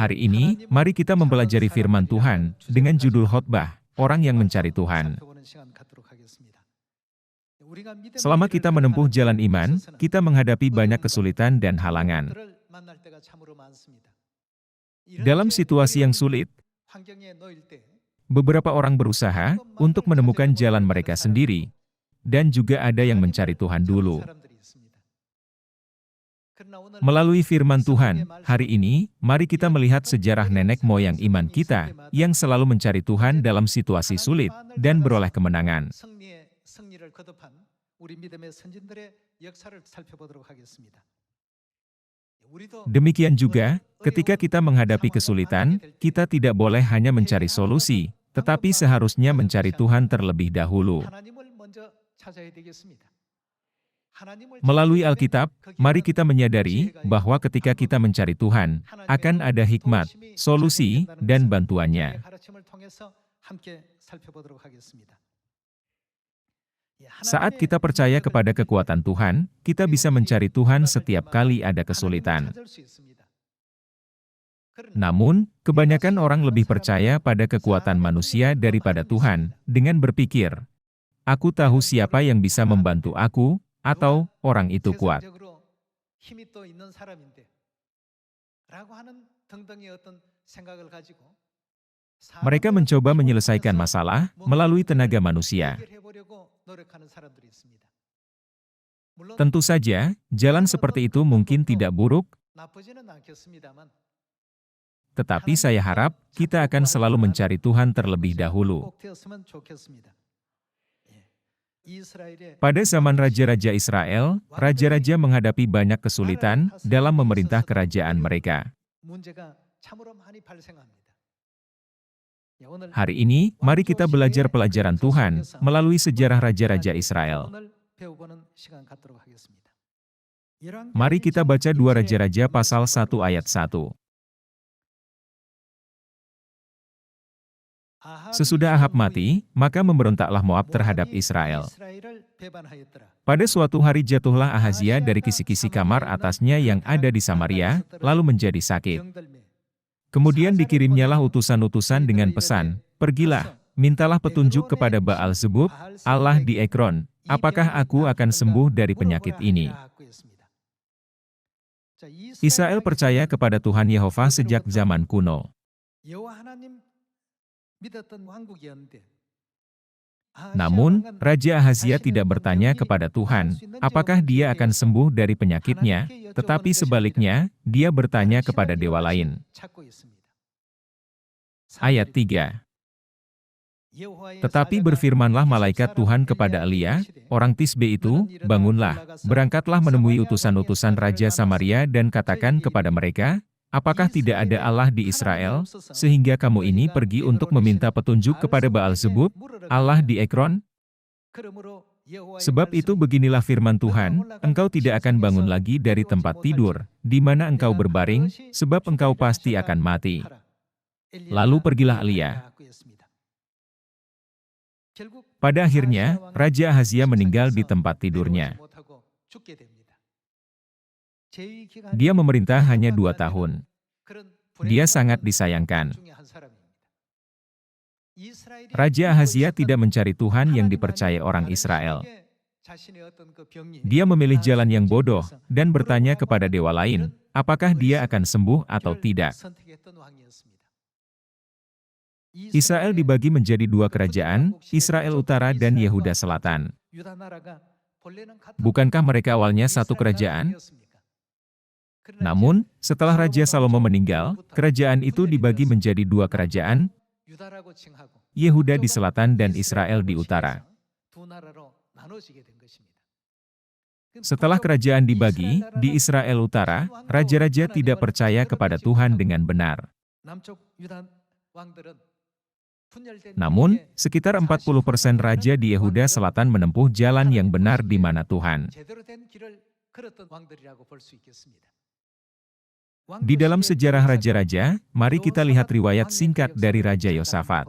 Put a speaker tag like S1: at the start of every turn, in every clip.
S1: Hari ini, mari kita mempelajari firman Tuhan dengan judul khotbah, Orang yang Mencari Tuhan. Selama kita menempuh jalan iman, kita menghadapi banyak kesulitan dan halangan. Dalam situasi yang sulit, beberapa orang berusaha untuk menemukan jalan mereka sendiri, dan juga ada yang mencari Tuhan dulu. Melalui firman Tuhan, hari ini, mari kita melihat sejarah nenek moyang iman kita, yang selalu mencari Tuhan dalam situasi sulit, dan beroleh kemenangan. Demikian juga, ketika kita menghadapi kesulitan, kita tidak boleh hanya mencari solusi, tetapi seharusnya mencari Tuhan terlebih dahulu. Melalui Alkitab, mari kita menyadari bahwa ketika kita mencari Tuhan, akan ada hikmat, solusi, dan bantuannya. Saat kita percaya kepada kekuatan Tuhan, kita bisa mencari Tuhan setiap kali ada kesulitan. Namun, kebanyakan orang lebih percaya pada kekuatan manusia daripada Tuhan, dengan berpikir, "Aku tahu siapa yang bisa membantu aku," atau "orang itu kuat." Mereka mencoba menyelesaikan masalah melalui tenaga manusia. Tentu saja, jalan seperti itu mungkin tidak buruk, tetapi saya harap kita akan selalu mencari Tuhan terlebih dahulu. Pada zaman Raja-Raja Israel, Raja-Raja menghadapi banyak kesulitan dalam memerintah kerajaan mereka. Hari ini, mari kita belajar pelajaran Tuhan melalui sejarah Raja-Raja Israel. Mari kita baca 2 Raja-Raja pasal 1 ayat 1. Sesudah Ahab mati, maka memberontaklah Moab terhadap Israel. Pada suatu hari jatuhlah Ahazia dari kisi-kisi kamar atasnya yang ada di Samaria, lalu menjadi sakit. Kemudian dikirimnyalah utusan-utusan dengan pesan, "Pergilah, mintalah petunjuk kepada Baal-Zebub, Allah di Ekron, apakah aku akan sembuh dari penyakit ini?" Israel percaya kepada Tuhan Yehova sejak zaman kuno. Namun, Raja Ahazia tidak bertanya kepada Tuhan, apakah dia akan sembuh dari penyakitnya, tetapi sebaliknya, dia bertanya kepada dewa lain. Ayat 3. Tetapi berfirmanlah malaikat Tuhan kepada Elia, orang Tisbe itu, "Bangunlah, berangkatlah menemui utusan-utusan Raja Samaria dan katakan kepada mereka, apakah tidak ada Allah di Israel, sehingga kamu ini pergi untuk meminta petunjuk kepada Baal-Zebub, Allah di Ekron? Sebab itu beginilah firman Tuhan, engkau tidak akan bangun lagi dari tempat tidur, di mana engkau berbaring, sebab engkau pasti akan mati." Lalu pergilah Elia. Pada akhirnya, Raja Ahazia meninggal di tempat tidurnya. Dia memerintah hanya 2 tahun. Dia sangat disayangkan. Raja Ahazia tidak mencari Tuhan yang dipercaya orang Israel. Dia memilih jalan yang bodoh, dan bertanya kepada dewa lain, apakah dia akan sembuh atau tidak. Israel dibagi menjadi 2 kerajaan, Israel Utara dan Yehuda Selatan. Bukankah mereka awalnya satu kerajaan? Namun, setelah Raja Salomo meninggal, kerajaan itu dibagi menjadi 2 kerajaan, Yehuda di selatan dan Israel di utara. Setelah kerajaan dibagi, di Israel Utara, raja-raja tidak percaya kepada Tuhan dengan benar. Namun, sekitar 40% raja di Yehuda Selatan menempuh jalan yang benar di mana Tuhan. Di dalam sejarah raja-raja, mari kita lihat riwayat singkat dari Raja Yosafat.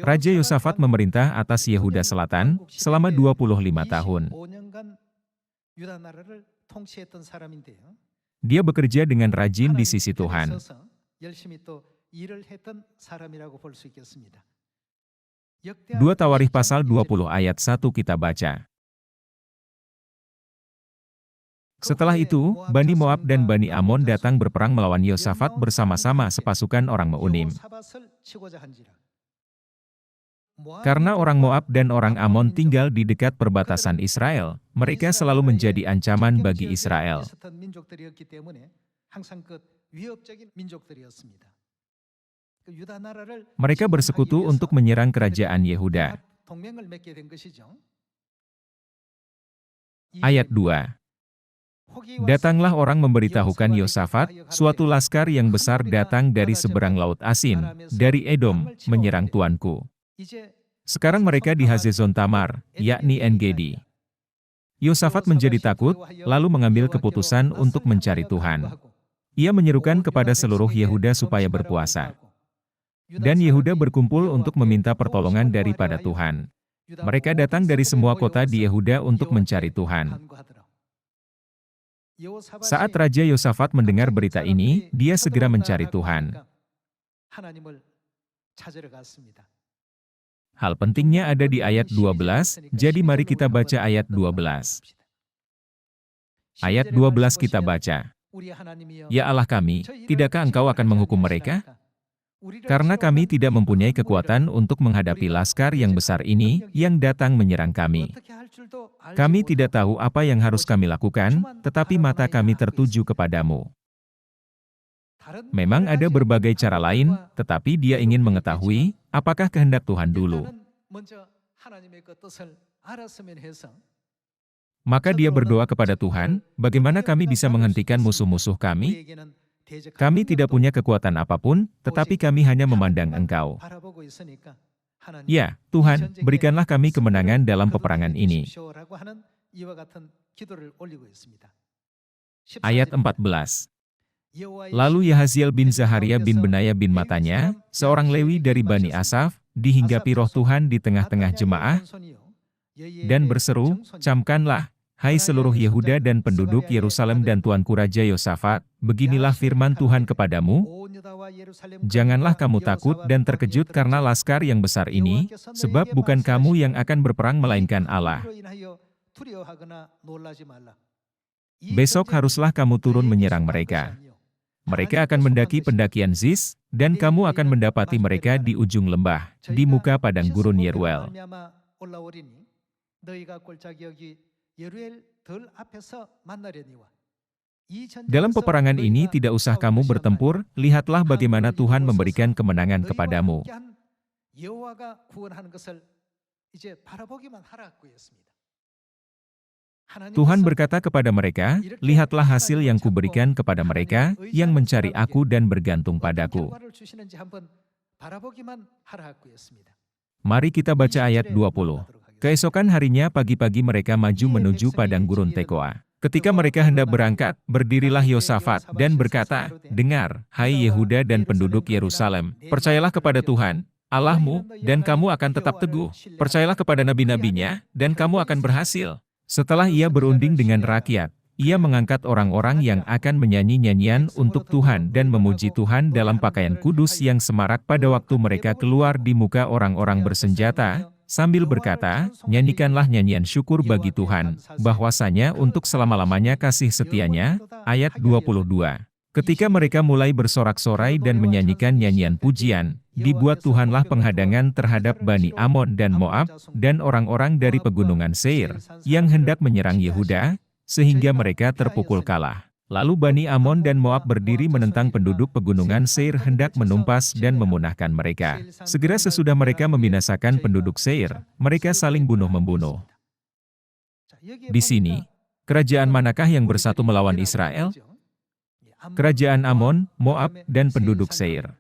S1: Raja Yosafat memerintah atas Yehuda Selatan selama 25 tahun. Dia bekerja dengan rajin di sisi Tuhan. 2 Tawarikh pasal 20 ayat 1 kita baca. Setelah itu, Bani Moab dan Bani Amon datang berperang melawan Yosafat bersama-sama sepasukan orang Meunim. Karena orang Moab dan orang Amon tinggal di dekat perbatasan Israel, mereka selalu menjadi ancaman bagi Israel. Mereka bersekutu untuk menyerang kerajaan Yehuda. Ayat 2. Datanglah orang memberitahukan Yosafat, suatu laskar yang besar datang dari seberang laut Asin, dari Edom, menyerang tuanku. Sekarang mereka di Hazezon Tamar, yakni En-Gedi. Yosafat menjadi takut, lalu mengambil keputusan untuk mencari Tuhan. Ia menyerukan kepada seluruh Yehuda supaya berpuasa. Dan Yehuda berkumpul untuk meminta pertolongan daripada Tuhan. Mereka datang dari semua kota di Yehuda untuk mencari Tuhan. Saat Raja Yosafat mendengar berita ini, dia segera mencari Tuhan. Hal pentingnya ada di ayat 12, jadi mari kita baca ayat 12. Ayat 12 kita baca. Ya Allah kami, tidakkah Engkau akan menghukum mereka? Karena kami tidak mempunyai kekuatan untuk menghadapi laskar yang besar ini, yang datang menyerang kami. Kami tidak tahu apa yang harus kami lakukan, tetapi mata kami tertuju kepadamu. Memang ada berbagai cara lain, tetapi dia ingin mengetahui, apakah kehendak Tuhan dulu. Maka dia berdoa kepada Tuhan, bagaimana kami bisa menghentikan musuh-musuh kami? Kami tidak punya kekuatan apapun, tetapi kami hanya memandang Engkau. Ya, Tuhan, berikanlah kami kemenangan dalam peperangan ini. Ayat 14. Lalu Yahaziel bin Zaharia bin Benaya bin Matanya, seorang Lewi dari Bani Asaf, dihinggapi roh Tuhan di tengah-tengah jemaah, dan berseru, camkanlah, hai seluruh Yehuda dan penduduk Yerusalem dan tuanku Raja Yosafat, beginilah firman Tuhan kepadamu, janganlah kamu takut dan terkejut karena laskar yang besar ini, sebab bukan kamu yang akan berperang melainkan Allah. Besok haruslah kamu turun menyerang mereka. Mereka akan mendaki pendakian Ziz, dan kamu akan mendapati mereka di ujung lembah, di muka padang gurun Yeruel. Dalam peperangan ini tidak usah kamu bertempur, lihatlah bagaimana Tuhan memberikan kemenangan kepadamu. Tuhan berkata kepada mereka, lihatlah hasil yang kuberikan kepada mereka, yang mencari aku dan bergantung padaku. Mari kita baca ayat 20. Keesokan harinya pagi-pagi mereka maju menuju padang gurun Tekoa. Ketika mereka hendak berangkat, berdirilah Yosafat dan berkata, dengar, hai Yehuda dan penduduk Yerusalem, percayalah kepada Tuhan, Allahmu, dan kamu akan tetap teguh. Percayalah kepada nabi-nabinya, dan kamu akan berhasil. Setelah ia berunding dengan rakyat, ia mengangkat orang-orang yang akan menyanyi nyanyian untuk Tuhan dan memuji Tuhan dalam pakaian kudus yang semarak pada waktu mereka keluar di muka orang-orang bersenjata, sambil berkata, nyanyikanlah nyanyian syukur bagi Tuhan, bahwasanya untuk selama-lamanya kasih setianya. Ayat 22. Ketika mereka mulai bersorak-sorai dan menyanyikan nyanyian pujian, dibuat Tuhanlah penghadangan terhadap Bani Amon dan Moab, dan orang-orang dari pegunungan Seir, yang hendak menyerang Yehuda, sehingga mereka terpukul kalah. Lalu Bani Amon dan Moab berdiri menentang penduduk pegunungan Seir hendak menumpas dan memunahkan mereka. Segera sesudah mereka membinasakan penduduk Seir, mereka saling bunuh-membunuh. Di sini, kerajaan manakah yang bersatu melawan Israel? Kerajaan Amon, Moab, dan penduduk Seir.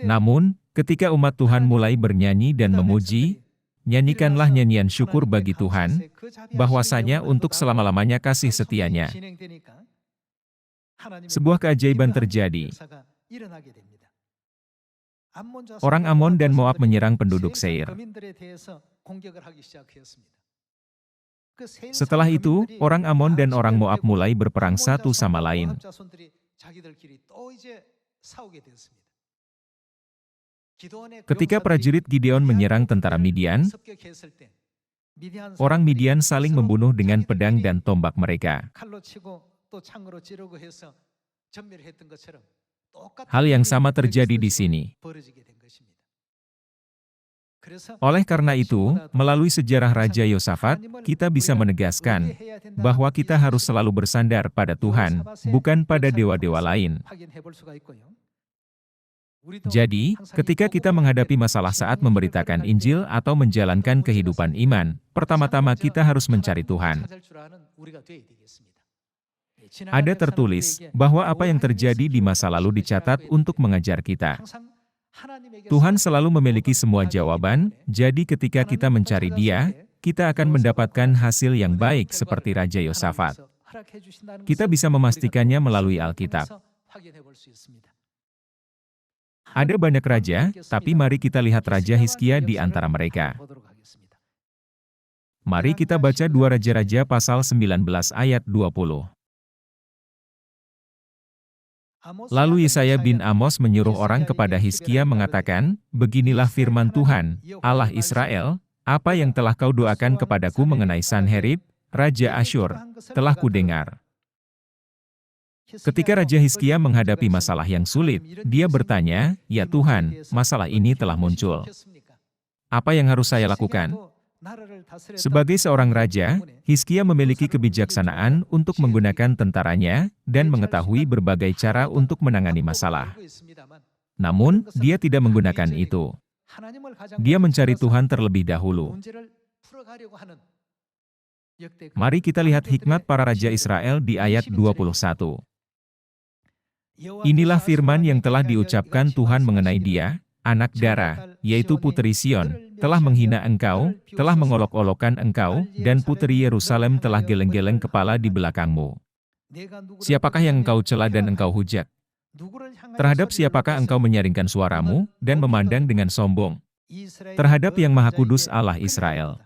S1: Namun, ketika umat Tuhan mulai bernyanyi dan memuji, nyanyikanlah nyanyian syukur bagi Tuhan, bahwasanya untuk selama-lamanya kasih setianya. Sebuah keajaiban terjadi. Orang Amon dan Moab menyerang penduduk Seir. Setelah itu, orang Amon dan orang Moab mulai berperang satu sama lain. Ketika prajurit Gideon menyerang tentara Midian, orang Midian saling membunuh dengan pedang dan tombak mereka. Hal yang sama terjadi di sini. Oleh karena itu, melalui sejarah Raja Yosafat, kita bisa menegaskan bahwa kita harus selalu bersandar pada Tuhan, bukan pada dewa-dewa lain. Jadi, ketika kita menghadapi masalah saat memberitakan Injil atau menjalankan kehidupan iman, pertama-tama kita harus mencari Tuhan. Ada tertulis bahwa apa yang terjadi di masa lalu dicatat untuk mengajar kita. Tuhan selalu memiliki semua jawaban, jadi ketika kita mencari Dia, kita akan mendapatkan hasil yang baik seperti Raja Yosafat. Kita bisa memastikannya melalui Alkitab. Ada banyak raja, tapi mari kita lihat Raja Hizkia di antara mereka. Mari kita baca 2 Raja-Raja pasal 19 ayat 20. Lalu Yesaya bin Amos menyuruh orang kepada Hizkia mengatakan, "Beginilah firman Tuhan, Allah Israel, apa yang telah kau doakan kepadaku mengenai Sanherib, Raja Asyur, telah kudengar." Ketika Raja Hizkia menghadapi masalah yang sulit, dia bertanya, "Ya Tuhan, masalah ini telah muncul. Apa yang harus saya lakukan?" Sebagai seorang raja, Hizkia memiliki kebijaksanaan untuk menggunakan tentaranya dan mengetahui berbagai cara untuk menangani masalah. Namun, dia tidak menggunakan itu. Dia mencari Tuhan terlebih dahulu. Mari kita lihat hikmat para raja Israel di ayat 21. Inilah firman yang telah diucapkan Tuhan mengenai dia, anak Dara, yaitu Puteri Sion, telah menghina engkau, telah mengolok-olokkan engkau, dan Puteri Yerusalem telah geleng-geleng kepala di belakangmu. Siapakah yang engkau cela dan engkau hujat? Terhadap siapakah engkau menyaringkan suaramu, dan memandang dengan sombong? Terhadap yang Maha Kudus Allah Israel.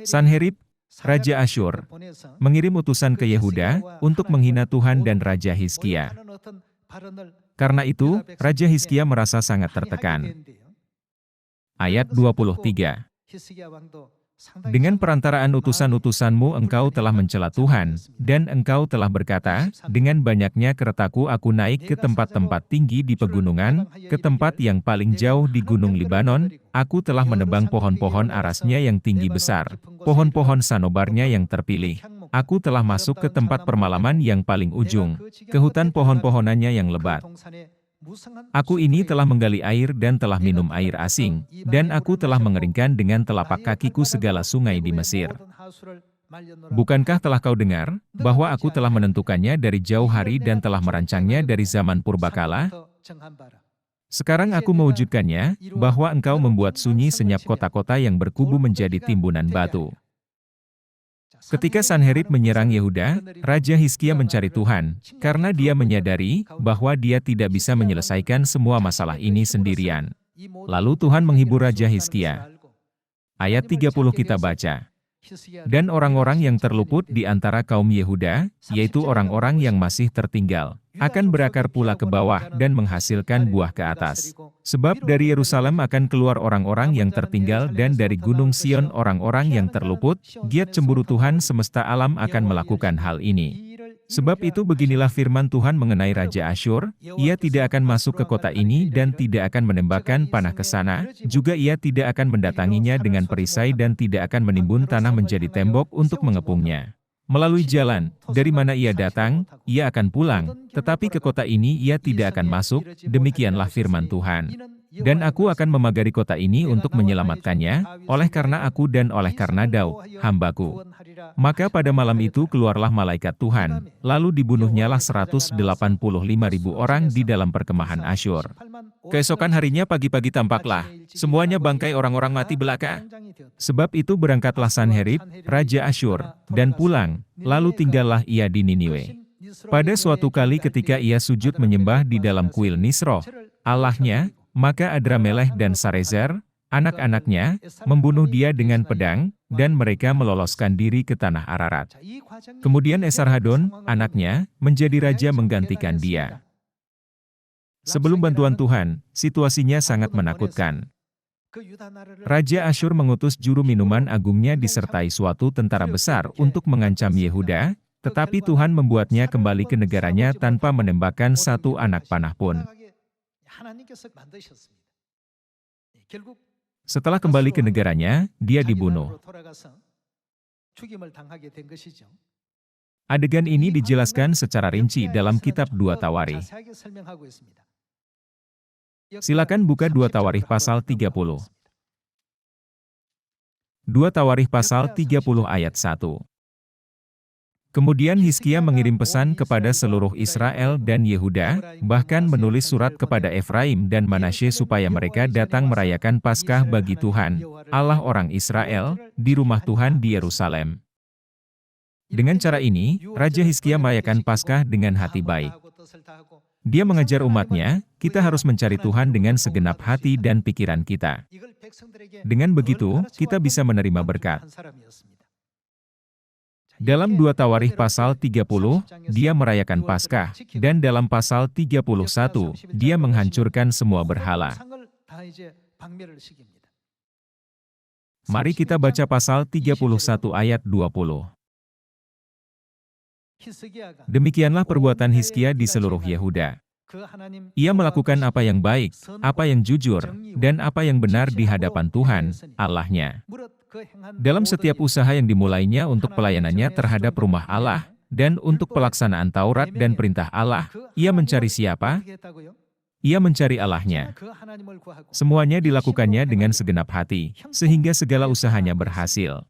S1: Sanherib, Raja Asyur, mengirim utusan ke Yehuda untuk menghina Tuhan dan Raja Hizkia. Karena itu, Raja Hizkia merasa sangat tertekan. Ayat 23. Dengan perantaraan utusan-utusanmu engkau telah mencela Tuhan, dan engkau telah berkata, dengan banyaknya keretaku aku naik ke tempat-tempat tinggi di pegunungan, ke tempat yang paling jauh di Gunung Libanon, aku telah menebang pohon-pohon arasnya yang tinggi besar, pohon-pohon sanobarnya yang terpilih. Aku telah masuk ke tempat permalaman yang paling ujung, ke hutan pohon-pohonannya yang lebat. Aku ini telah menggali air dan telah minum air asing, dan aku telah mengeringkan dengan telapak kakiku segala sungai di Mesir. Bukankah telah kau dengar, bahwa aku telah menentukannya dari jauh hari dan telah merancangnya dari zaman purbakala? Sekarang aku mewujudkannya, bahwa engkau membuat sunyi senyap kota-kota yang berkubu menjadi timbunan batu. Ketika Sanherib menyerang Yehuda, Raja Hizkia mencari Tuhan, karena dia menyadari bahwa dia tidak bisa menyelesaikan semua masalah ini sendirian. Lalu Tuhan menghibur Raja Hizkia. Ayat 30 kita baca. Dan orang-orang yang terluput di antara kaum Yehuda, yaitu orang-orang yang masih tertinggal, akan berakar pula ke bawah dan menghasilkan buah ke atas. Sebab dari Yerusalem akan keluar orang-orang yang tertinggal dan dari Gunung Sion orang-orang yang terluput, giat cemburu Tuhan semesta alam akan melakukan hal ini. Sebab itu beginilah firman Tuhan mengenai Raja Asyur, ia tidak akan masuk ke kota ini dan tidak akan menembakkan panah ke sana, juga ia tidak akan mendatanginya dengan perisai dan tidak akan menimbun tanah menjadi tembok untuk mengepungnya. Melalui jalan, dari mana ia datang, ia akan pulang, tetapi ke kota ini ia tidak akan masuk, demikianlah firman Tuhan. Dan aku akan memagari kota ini untuk menyelamatkannya, oleh karena aku dan oleh karena Daud, hambaku. Maka pada malam itu keluarlah malaikat Tuhan, lalu dibunuhnyalah 185.000 orang di dalam perkemahan Asyur. Keesokan harinya pagi-pagi tampaklah, semuanya bangkai orang-orang mati belaka. Sebab itu berangkatlah Sanherib, Raja Asyur, dan pulang, lalu tinggallah ia di Niniwe. Pada suatu kali ketika ia sujud menyembah di dalam kuil Nisroh, Allahnya, maka Adramelech dan Sarezer, anak-anaknya, membunuh dia dengan pedang, dan mereka meloloskan diri ke tanah Ararat. Kemudian Esarhadon, anaknya, menjadi raja menggantikan dia. Sebelum bantuan Tuhan, situasinya sangat menakutkan. Raja Asyur mengutus juru minuman agungnya disertai suatu tentara besar untuk mengancam Yehuda, tetapi Tuhan membuatnya kembali ke negaranya tanpa menembakkan satu anak panah pun. Setelah kembali ke negaranya, dia dibunuh. Adegan ini dijelaskan secara rinci dalam kitab 2 Tawarikh. Silakan buka 2 Tawarikh pasal 30. 2 Tawarikh pasal 30 ayat 1. Kemudian Hizkia mengirim pesan kepada seluruh Israel dan Yehuda, bahkan menulis surat kepada Efraim dan Manasye supaya mereka datang merayakan Paskah bagi Tuhan, Allah orang Israel, di rumah Tuhan di Yerusalem. Dengan cara ini, Raja Hizkia merayakan Paskah dengan hati baik. Dia mengajar umatnya, kita harus mencari Tuhan dengan segenap hati dan pikiran kita. Dengan begitu, kita bisa menerima berkat. Dalam 2 Tawarikh pasal 30, dia merayakan Paskah, dan dalam pasal 31, dia menghancurkan semua berhala. Mari kita baca pasal 31 ayat 20. Demikianlah perbuatan Hizkia di seluruh Yehuda. Ia melakukan apa yang baik, apa yang jujur, dan apa yang benar di hadapan Tuhan, Allah-Nya. Dalam setiap usaha yang dimulainya untuk pelayanannya terhadap rumah Allah, dan untuk pelaksanaan Taurat dan perintah Allah, ia mencari siapa? Ia mencari Allah-Nya. Semuanya dilakukannya dengan segenap hati, sehingga segala usahanya berhasil.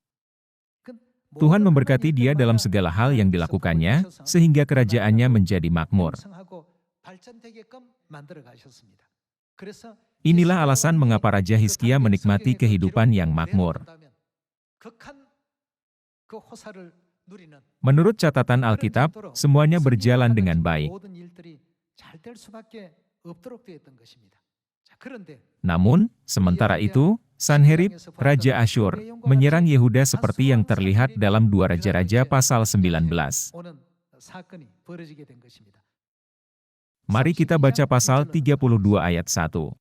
S1: Tuhan memberkati dia dalam segala hal yang dilakukannya, sehingga kerajaannya menjadi makmur. Inilah alasan mengapa Raja Hizkia menikmati kehidupan yang makmur. Menurut catatan Alkitab, semuanya berjalan dengan baik. Namun, sementara itu, Sanherib, Raja Asyur, menyerang Yehuda seperti yang terlihat dalam 2 Raja-Raja pasal 19. Mari kita baca pasal 32 ayat 1.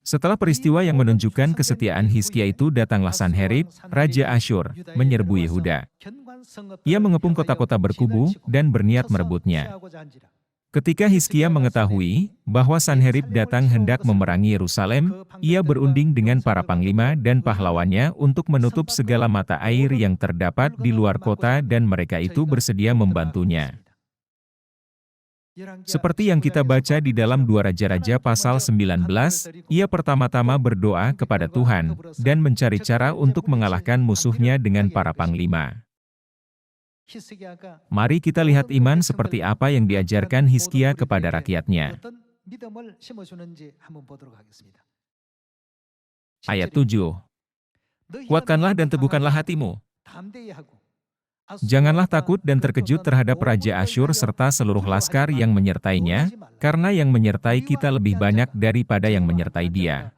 S1: Setelah peristiwa yang menunjukkan kesetiaan Hizkia itu, datanglah Sanherib, Raja Asyur, menyerbu Yehuda. Ia mengepung kota-kota berkubu dan berniat merebutnya. Ketika Hizkia mengetahui bahwa Sanherib datang hendak memerangi Yerusalem, ia berunding dengan para panglima dan pahlawannya untuk menutup segala mata air yang terdapat di luar kota dan mereka itu bersedia membantunya. Seperti yang kita baca di dalam 2 Raja-Raja pasal 19, ia pertama-tama berdoa kepada Tuhan dan mencari cara untuk mengalahkan musuhnya dengan para panglima. Mari kita lihat iman seperti apa yang diajarkan Hizkia kepada rakyatnya. Ayat 7. Kuatkanlah dan teguhkanlah hatimu. Janganlah takut dan terkejut terhadap Raja Asyur serta seluruh laskar yang menyertainya, karena yang menyertai kita lebih banyak daripada yang menyertai dia.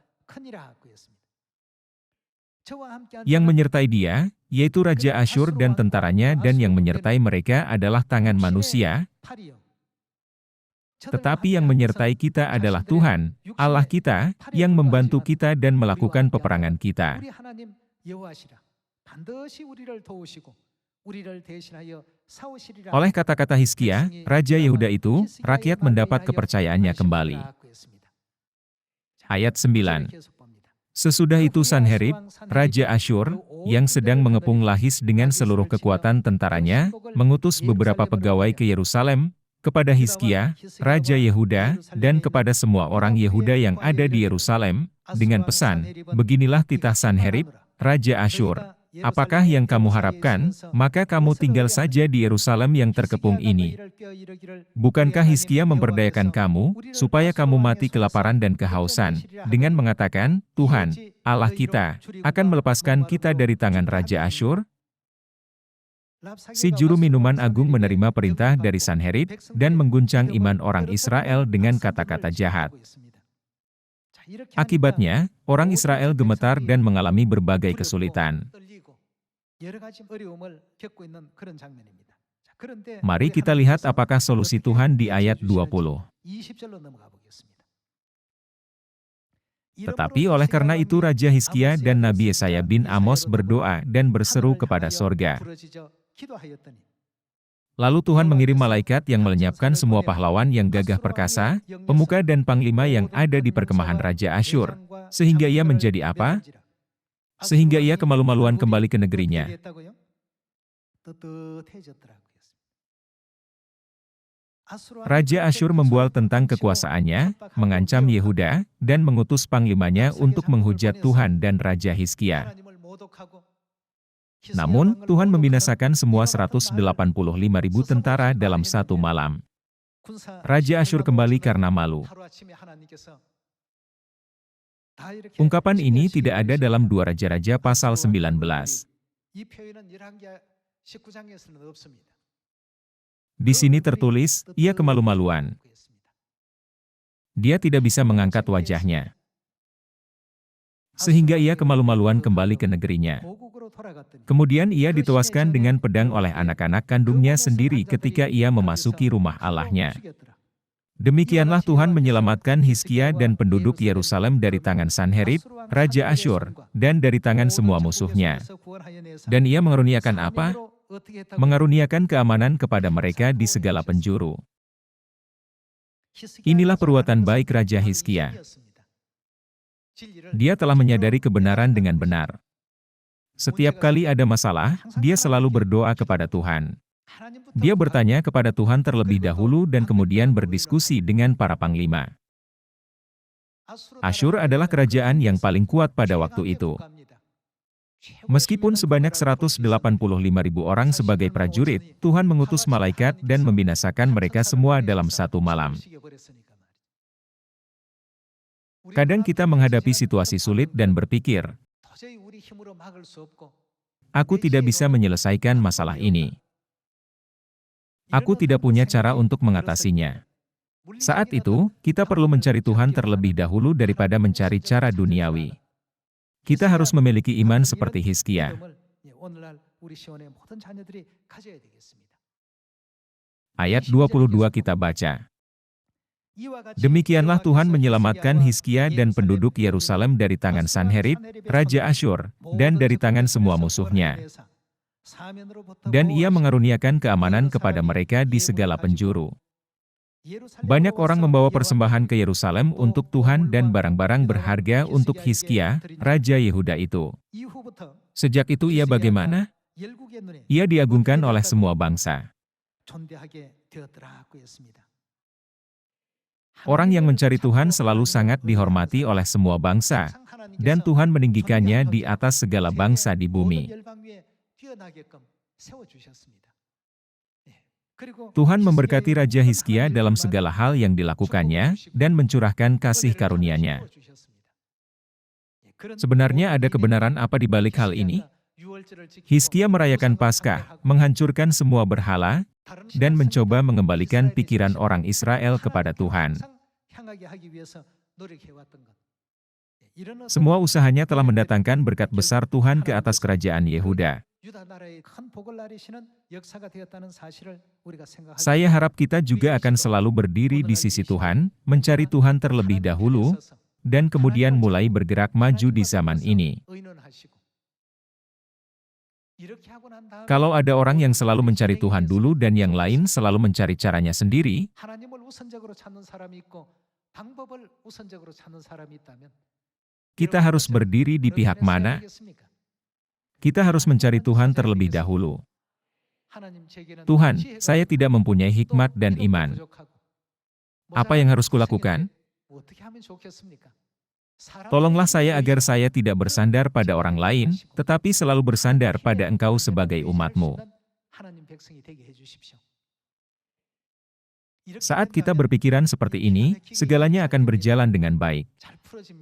S1: Yang menyertai dia, yaitu Raja Asyur dan tentaranya, dan yang menyertai mereka adalah tangan manusia, tetapi yang menyertai kita adalah Tuhan, Allah kita, yang membantu kita dan melakukan peperangan kita. Oleh kata-kata Hizkia, Raja Yehuda itu, rakyat mendapat kepercayaannya kembali. Ayat 9. Sesudah itu Sanherib, Raja Asyur, yang sedang mengepung Lahis dengan seluruh kekuatan tentaranya, mengutus beberapa pegawai ke Yerusalem, kepada Hizkia, Raja Yehuda, dan kepada semua orang Yehuda yang ada di Yerusalem, dengan pesan, beginilah titah Sanherib, Raja Asyur. Apakah yang kamu harapkan, maka kamu tinggal saja di Yerusalem yang terkepung ini. Bukankah Hizkia memperdayakan kamu, supaya kamu mati kelaparan dan kehausan, dengan mengatakan, Tuhan, Allah kita, akan melepaskan kita dari tangan Raja Asyur? Si juru minuman agung menerima perintah dari Sanherib dan mengguncang iman orang Israel dengan kata-kata jahat. Akibatnya, orang Israel gemetar dan mengalami berbagai kesulitan. Mari kita lihat apakah solusi Tuhan di ayat 20. Tetapi oleh karena itu Raja Hizkia dan Nabi Yesaya bin Amos berdoa dan berseru kepada sorga. Lalu Tuhan mengirim malaikat yang melenyapkan semua pahlawan yang gagah perkasa, pemuka dan panglima yang ada di perkemahan Raja Asyur. Sehingga ia menjadi apa? Sehingga ia kemalu-maluan kembali ke negerinya. Raja Asyur membual tentang kekuasaannya, mengancam Yehuda, dan mengutus panglimanya untuk menghujat Tuhan dan Raja Hizkia. Namun, Tuhan membinasakan semua 185.000 tentara dalam satu malam. Raja Asyur kembali karena malu. Ungkapan ini tidak ada dalam 2 Raja-Raja pasal 19. Di sini tertulis, ia kemalu-maluan. Dia tidak bisa mengangkat wajahnya. Sehingga ia kemalu-maluan kembali ke negerinya. Kemudian ia ditewaskan dengan pedang oleh anak-anak kandungnya sendiri ketika ia memasuki rumah Allahnya. Demikianlah Tuhan menyelamatkan Hizkia dan penduduk Yerusalem dari tangan Sanherib, Raja Asyur, dan dari tangan semua musuhnya. Dan ia mengaruniakan apa? Mengaruniakan keamanan kepada mereka di segala penjuru. Inilah perbuatan baik Raja Hizkia. Dia telah menyadari kebenaran dengan benar. Setiap kali ada masalah, dia selalu berdoa kepada Tuhan. Dia bertanya kepada Tuhan terlebih dahulu dan kemudian berdiskusi dengan para panglima. Asyur adalah kerajaan yang paling kuat pada waktu itu. Meskipun sebanyak 185.000 orang sebagai prajurit, Tuhan mengutus malaikat dan membinasakan mereka semua dalam satu malam. Kadang kita menghadapi situasi sulit dan berpikir, aku tidak bisa menyelesaikan masalah ini. Aku tidak punya cara untuk mengatasinya. Saat itu, kita perlu mencari Tuhan terlebih dahulu daripada mencari cara duniawi. Kita harus memiliki iman seperti Hizkia. Ayat 22 kita baca. Demikianlah Tuhan menyelamatkan Hizkia dan penduduk Yerusalem dari tangan Sanherib, Raja Asyur, dan dari tangan semua musuhnya. Dan ia mengaruniakan keamanan kepada mereka di segala penjuru. Banyak orang membawa persembahan ke Yerusalem untuk Tuhan dan barang-barang berharga untuk Hizkia, Raja Yehuda itu. Sejak itu ia bagaimana? Ia diagungkan oleh semua bangsa. Orang yang mencari Tuhan selalu sangat dihormati oleh semua bangsa, dan Tuhan meninggikannya di atas segala bangsa di bumi. Tuhan memberkati Raja Hizkia dalam segala hal yang dilakukannya, dan mencurahkan kasih karunia-Nya. Sebenarnya ada kebenaran apa di balik hal ini? Hizkia merayakan Paskah, menghancurkan semua berhala, dan mencoba mengembalikan pikiran orang Israel kepada Tuhan. Semua usahanya telah mendatangkan berkat besar Tuhan ke atas kerajaan Yehuda. Saya harap kita juga akan selalu berdiri di sisi Tuhan, mencari Tuhan terlebih dahulu, dan kemudian mulai bergerak maju di zaman ini. Kalau ada orang yang selalu mencari Tuhan dulu dan yang lain selalu mencari caranya sendiri, kita harus berdiri di pihak mana? Kita harus mencari Tuhan terlebih dahulu. Tuhan, saya tidak mempunyai hikmat dan iman. Apa yang harus kulakukan? Tolonglah saya agar saya tidak bersandar pada orang lain, tetapi selalu bersandar pada Engkau sebagai umat-Mu. Saat kita berpikiran seperti ini, segalanya akan berjalan dengan baik.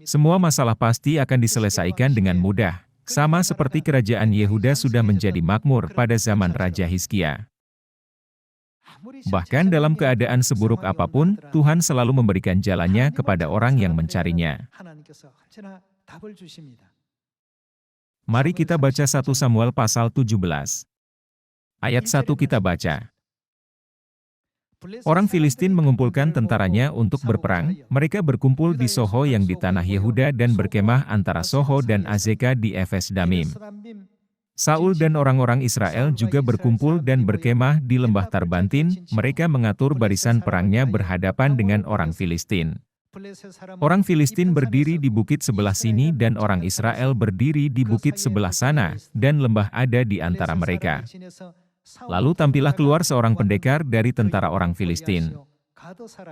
S1: Semua masalah pasti akan diselesaikan dengan mudah, Sama seperti kerajaan Yehuda sudah menjadi makmur pada zaman Raja Hizkia. Bahkan dalam keadaan seburuk apapun, Tuhan selalu memberikan jalannya kepada orang yang mencarinya. Mari kita baca 1 Samuel pasal 17. Ayat 1 kita baca. Orang Filistin mengumpulkan tentaranya untuk berperang, mereka berkumpul di Soho yang di tanah Yehuda dan berkemah antara Soho dan Azeka di Efes Damim. Saul dan orang-orang Israel juga berkumpul dan berkemah di lembah Tarbantin, mereka mengatur barisan perangnya berhadapan dengan orang Filistin. Orang Filistin berdiri di bukit sebelah sini dan orang Israel berdiri di bukit sebelah sana, dan lembah ada di antara mereka. Lalu tampillah keluar seorang pendekar dari tentara orang Filistin.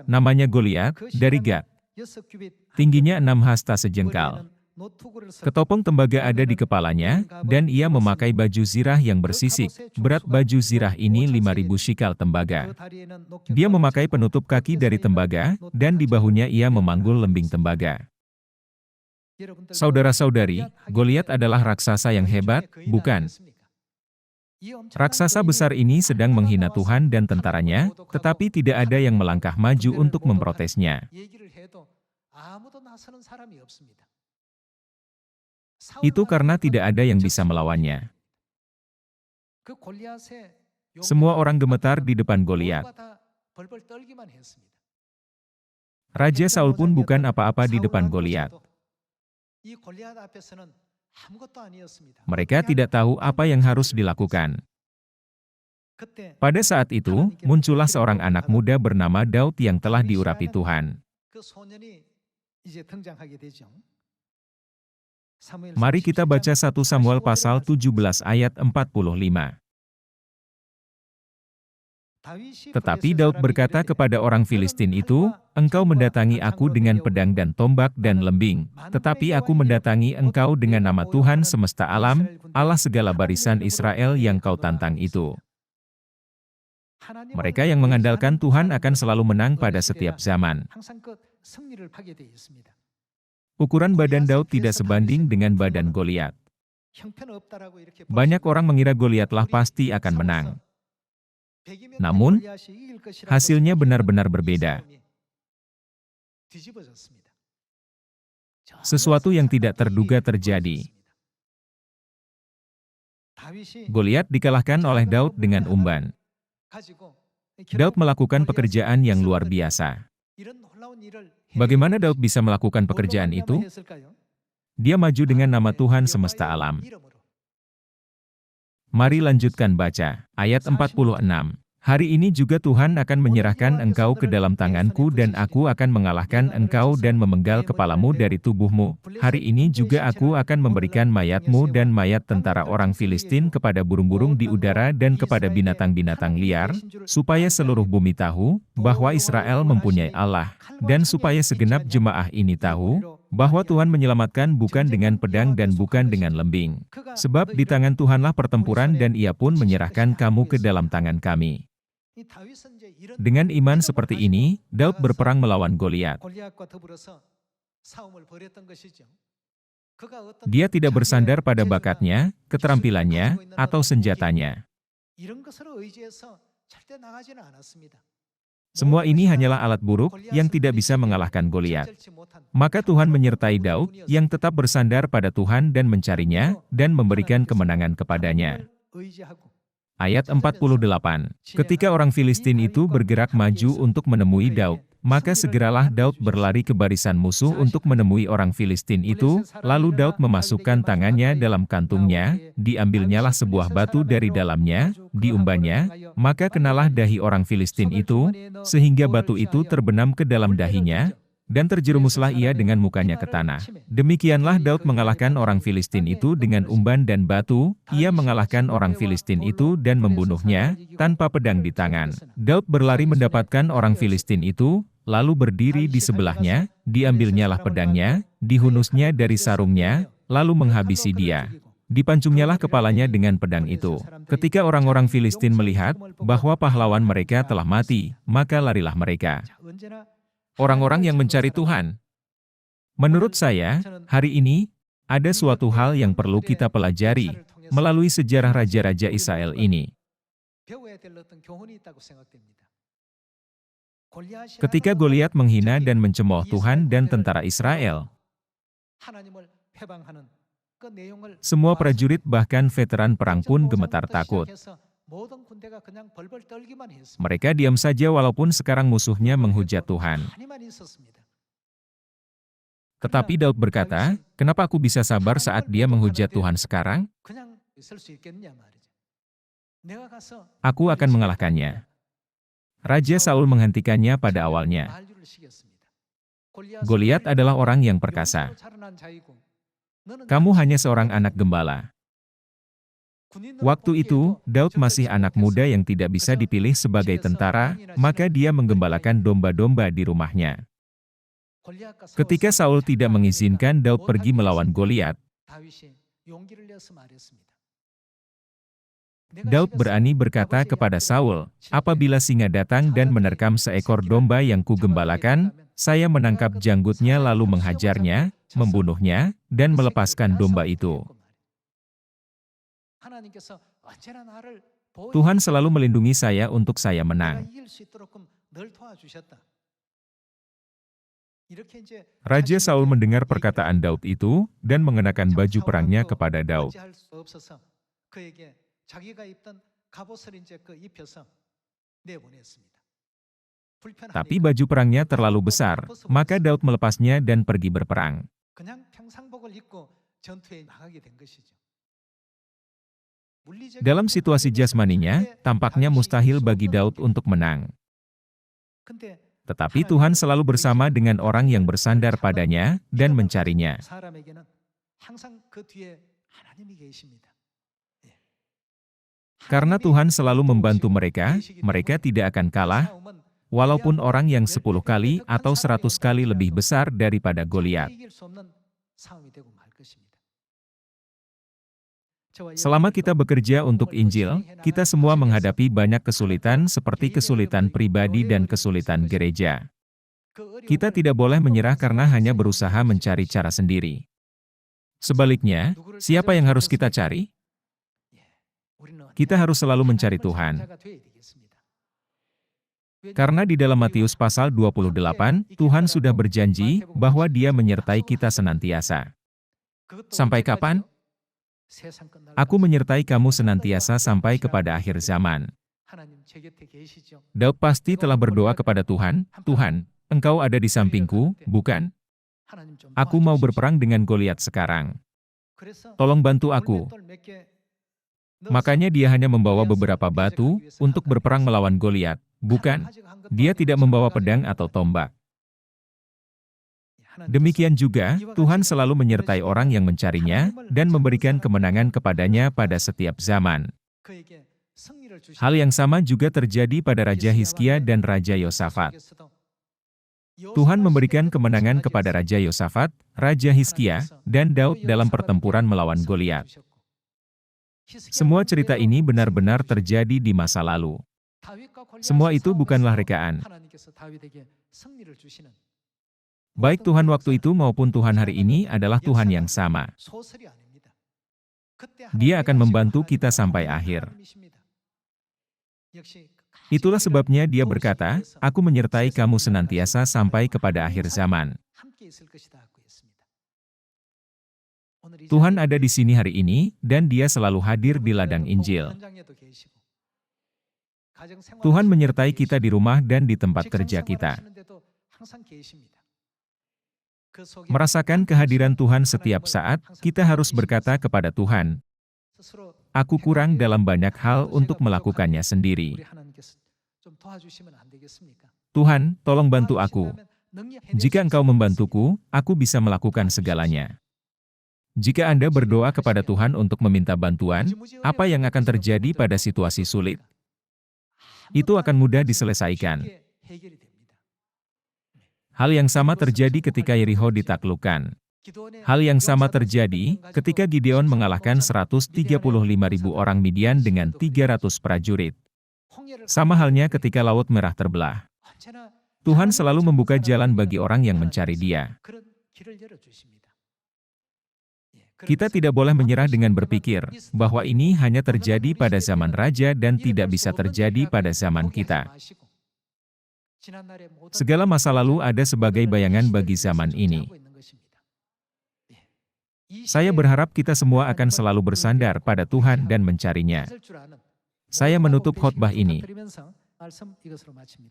S1: Namanya Goliat, dari Gat. Tingginya 6 hasta sejengkal. Ketopong tembaga ada di kepalanya, dan ia memakai baju zirah yang bersisik. Berat baju zirah ini 5.000 shikal tembaga. Dia memakai penutup kaki dari tembaga, dan di bahunya ia memanggul lembing tembaga. Saudara-saudari, Goliat adalah raksasa yang hebat, bukan? Raksasa besar ini sedang menghina Tuhan dan tentaranya, tetapi tidak ada yang melangkah maju untuk memprotesnya. Itu karena tidak ada yang bisa melawannya. Semua orang gemetar di depan Goliat. Raja Saul pun bukan apa-apa di depan Goliat. Mereka tidak tahu apa yang harus dilakukan. Pada saat itu, muncullah seorang anak muda bernama Daud yang telah diurapi Tuhan. Mari kita baca 1 Samuel pasal 17 ayat 45. Tetapi Daud berkata kepada orang Filistin itu, "Engkau mendatangi aku dengan pedang dan tombak dan lembing, tetapi aku mendatangi engkau dengan nama Tuhan semesta alam, Allah segala barisan Israel yang kau tantang itu." Mereka yang mengandalkan Tuhan akan selalu menang pada setiap zaman. Ukuran badan Daud tidak sebanding dengan badan Goliat. Banyak orang mengira Goliatlah pasti akan menang. Namun, hasilnya benar-benar berbeda. Sesuatu yang tidak terduga terjadi. Goliat dikalahkan oleh Daud dengan umban. Daud melakukan pekerjaan yang luar biasa. Bagaimana Daud bisa melakukan pekerjaan itu? Dia maju dengan nama Tuhan semesta alam. Mari lanjutkan baca, ayat 46. Hari ini juga Tuhan akan menyerahkan engkau ke dalam tanganku dan aku akan mengalahkan engkau dan memenggal kepalamu dari tubuhmu. Hari ini juga aku akan memberikan mayatmu dan mayat tentara orang Filistin kepada burung-burung di udara dan kepada binatang-binatang liar, supaya seluruh bumi tahu bahwa Israel mempunyai Allah, dan supaya segenap jemaah ini tahu bahwa Tuhan menyelamatkan bukan dengan pedang dan bukan dengan lembing. Sebab di tangan Tuhanlah pertempuran dan Ia pun menyerahkan kamu ke dalam tangan kami. Dengan iman seperti ini, Daud berperang melawan Goliat. Dia tidak bersandar pada bakatnya, keterampilannya, atau senjatanya. Semua ini hanyalah alat buruk yang tidak bisa mengalahkan Goliat. Maka Tuhan menyertai Daud, yang tetap bersandar pada Tuhan dan mencarinya, dan memberikan kemenangan kepadanya. Ayat 48. Ketika orang Filistin itu bergerak maju untuk menemui Daud, maka segeralah Daud berlari ke barisan musuh untuk menemui orang Filistin itu, lalu Daud memasukkan tangannya dalam kantungnya, diambilnyalah sebuah batu dari dalamnya, diumbannya, maka kenalah dahi orang Filistin itu, sehingga batu itu terbenam ke dalam dahinya, dan terjerumuslah ia dengan mukanya ke tanah. Demikianlah Daud mengalahkan orang Filistin itu dengan umban dan batu, ia mengalahkan orang Filistin itu dan membunuhnya, tanpa pedang di tangan. Daud berlari mendapatkan orang Filistin itu, lalu berdiri di sebelahnya, diambilnyalah pedangnya, dihunusnya dari sarungnya, lalu menghabisi dia. Dipancungnyalah kepalanya dengan pedang itu. Ketika orang-orang Filistin melihat bahwa pahlawan mereka telah mati, maka larilah mereka. Orang-orang yang mencari Tuhan. Menurut saya, hari ini, Ada suatu hal yang perlu kita pelajari melalui sejarah raja-raja Israel ini. Ketika Goliat menghina dan mencemooh Tuhan dan tentara Israel, semua prajurit bahkan veteran perang pun gemetar takut. Mereka diam saja walaupun sekarang musuhnya menghujat Tuhan. Tetapi Daud berkata, "Kenapa aku bisa sabar saat dia menghujat Tuhan sekarang? Aku akan mengalahkannya." Raja Saul menghentikannya pada awalnya. Goliat adalah orang yang perkasa. Kamu hanya seorang anak gembala. Waktu itu, Daud masih anak muda yang tidak bisa dipilih sebagai tentara, maka dia menggembalakan domba-domba di rumahnya. Ketika Saul tidak mengizinkan Daud pergi melawan Goliat, Daud berani berkata kepada Saul, "Apabila singa datang dan menerkam seekor domba yang kugembalakan, saya menangkap janggutnya lalu menghajarnya, membunuhnya, dan melepaskan domba itu." Tuhan selalu melindungi saya untuk saya menang. Raja Saul mendengar perkataan Daud itu, dan mengenakan baju perangnya kepada Daud. Tapi baju perangnya terlalu besar, maka Daud melepasnya dan pergi berperang. Dalam situasi jasmaninya, tampaknya mustahil bagi Daud untuk menang. Tetapi Tuhan selalu bersama dengan orang yang bersandar padanya dan mencarinya. Karena Tuhan selalu membantu mereka, mereka tidak akan kalah, walaupun orang yang 10 kali atau 100 kali lebih besar daripada Goliat. Selama kita bekerja untuk Injil, kita semua menghadapi banyak kesulitan seperti kesulitan pribadi dan kesulitan gereja. Kita tidak boleh menyerah karena hanya berusaha mencari cara sendiri. Sebaliknya, siapa yang harus kita cari? Kita harus selalu mencari Tuhan. Karena di dalam Matius pasal 28, Tuhan sudah berjanji bahwa Dia menyertai kita senantiasa. Sampai kapan? Aku menyertai kamu senantiasa sampai kepada akhir zaman. Daud pasti telah berdoa kepada Tuhan, "Tuhan, Engkau ada di sampingku, bukan? Aku mau berperang dengan Goliat sekarang. Tolong bantu aku." Makanya dia hanya membawa beberapa batu untuk berperang melawan Goliat, bukan? Dia tidak membawa pedang atau tombak. Demikian juga, Tuhan selalu menyertai orang yang mencarinya, dan memberikan kemenangan kepadanya pada setiap zaman. Hal yang sama juga terjadi pada Raja Hizkia dan Raja Yosafat. Tuhan memberikan kemenangan kepada Raja Yosafat, Raja Hizkia, dan Daud dalam pertempuran melawan Goliat. Semua cerita ini benar-benar terjadi di masa lalu. Semua itu bukanlah rekaan. Baik Tuhan waktu itu maupun Tuhan hari ini adalah Tuhan yang sama. Dia akan membantu kita sampai akhir. Itulah sebabnya Dia berkata, "Aku menyertai kamu senantiasa sampai kepada akhir zaman." Tuhan ada di sini hari ini, dan Dia selalu hadir di ladang Injil. Tuhan menyertai kita di rumah dan di tempat kerja kita. Merasakan kehadiran Tuhan setiap saat, kita harus berkata kepada Tuhan, "Aku kurang dalam banyak hal untuk melakukannya sendiri. Tuhan, tolong bantu aku. Jika Engkau membantuku, aku bisa melakukan segalanya." Jika Anda berdoa kepada Tuhan untuk meminta bantuan, apa yang akan terjadi pada situasi sulit? Itu akan mudah diselesaikan. Hal yang sama terjadi ketika Yerikho ditaklukkan. Hal yang sama terjadi ketika Gideon mengalahkan 135.000 orang Midian dengan 300 prajurit. Sama halnya ketika Laut Merah terbelah. Tuhan selalu membuka jalan bagi orang yang mencari Dia. Kita tidak boleh menyerah dengan berpikir bahwa ini hanya terjadi pada zaman raja dan tidak bisa terjadi pada zaman kita. Segala masa lalu ada sebagai bayangan bagi zaman ini. Saya berharap kita semua akan selalu bersandar pada Tuhan dan mencari-Nya. Saya menutup khotbah ini.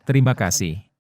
S1: Terima kasih.